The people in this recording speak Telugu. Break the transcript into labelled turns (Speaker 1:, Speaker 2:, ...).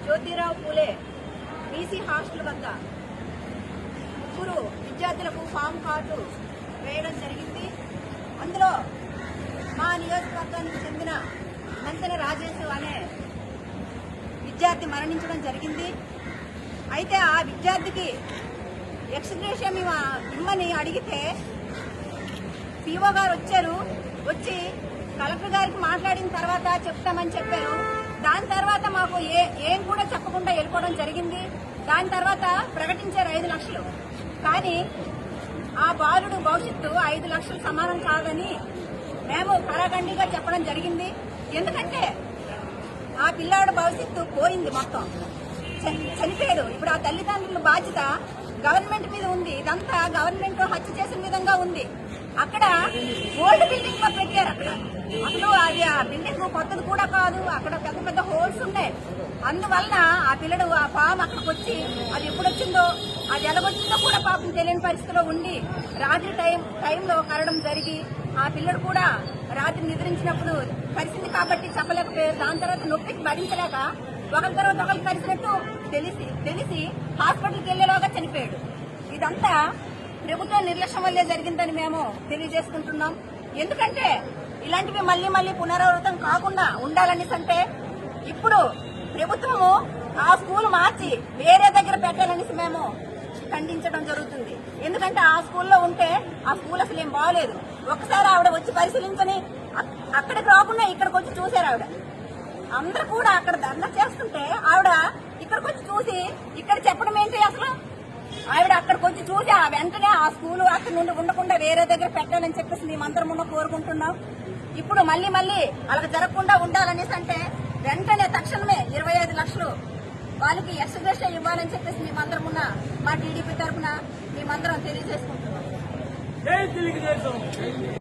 Speaker 1: జ్యోతిరావు పూలే బీసీ హాస్టల్ వద్ద ముగ్గురు విద్యార్థులకు ఫామ్ కార్డు వేయడం జరిగింది. అందులో మా నియోజకవర్గానికి చెందిన మంతెన రాజేష్ అనే విద్యార్థి మరణించడం జరిగింది. అయితే ఆ విద్యార్థికి ఎక్స్గ్రేషియం ఇమ్మని అడిగితే పీఓ గారు వచ్చి కలెక్టర్ గారికి మాట్లాడిన తర్వాత చెప్తామని చెప్పారు. దాని తర్వాత మాకు ఏం కూడా చెప్పకుండా వెళ్ళిపోవడం జరిగింది. దాని తర్వాత ప్రకటించారు 5 లక్షలు. కానీ ఆ బాలుడు భవిష్యత్తు 5 లక్షలు సమానం కాదని మేము కరాఖండిగా చెప్పడం జరిగింది. ఎందుకంటే ఆ పిల్లాడు భవిష్యత్తు పోయింది, మొత్తం చనిపోయాడు. ఇప్పుడు ఆ తల్లిదండ్రుల బాధ్యత గవర్నమెంట్ మీద ఉంది. ఇదంతా గవర్నమెంట్ హత్య చేసిన విధంగా ఉంది. అక్కడ ఓల్డ్ బిల్డింగ్ లో పెట్టారు. అసలు అది ఆ బిల్డింగ్ కొత్తది కూడా కాదు. అక్కడ పెద్ద పెద్ద హోల్స్ ఉన్నాయి. అందువలన ఆ పిల్లడు ఆ ఫామ్ అక్కడికి వచ్చి అది ఎప్పుడొచ్చిందో అది ఎలాగొచ్చిందో కూడా పాపం తెలియని పరిస్థితిలో ఉండి రాత్రి టైంలో కరడం జరిగి ఆ పిల్లడు కూడా రాత్రి నిద్రించినప్పుడు కలిసింది కాబట్టి చెప్పలేకపోయారు. దాని తర్వాత నొప్పికి భరించలేక ఒకరి తర్వాత ఒకరు కలిసినట్టు తెలిసి హాస్పిటల్కి వెళ్లేలాగా చనిపోయాడు. ఇదంతా ప్రభుత్వ నిర్లక్ష్యం వల్లే జరిగిందని మేము తెలియజేసుకుంటున్నాం. ఎందుకంటే ఇలాంటివి మళ్లీ పునరావృతం కాకుండా ఉండాలనేసి అంటే ఇప్పుడు ప్రభుత్వము ఆ స్కూల్ మార్చి వేరే దగ్గర పెట్టాలనేసి మేము ఖండించడం జరుగుతుంది. ఎందుకంటే ఆ స్కూల్లో ఉంటే ఆ స్కూల్ అసలు ఏం బాగోలేదు. ఒక్కసారి ఆవిడ వచ్చి పరిశీలించని అక్కడికి రాకుండా ఇక్కడికి వచ్చి చూశారు. ఆవిడ అందరూ కూడా అక్కడ ధర్నా చేస్తుంటే ఆవిడ ఇక్కడికి వచ్చి చూసి ఇక్కడ చెప్పడం ఏంటి? అసలు ఆవిడ అక్కడికి వచ్చి చూసి ఆ వెంటనే ఆ స్కూల్ అక్కడి నుండి ఉండకుండా వేరే దగ్గర పెట్టాలని చెప్పేసి మేమందరం కోరుకుంటున్నాం. ఇప్పుడు మళ్ళీ అలా జరగకుండా ఉండాలనేసి అంటే వెంటనే తక్షణమే 25 లక్షలు వాళ్ళకి ఎక్స్గ్రేషన్ ఇవ్వాలని చెప్పేసి మేమందరం మా టీడీపీ తరఫున మేమందరం తెలియజేసుకుంటున్నాం.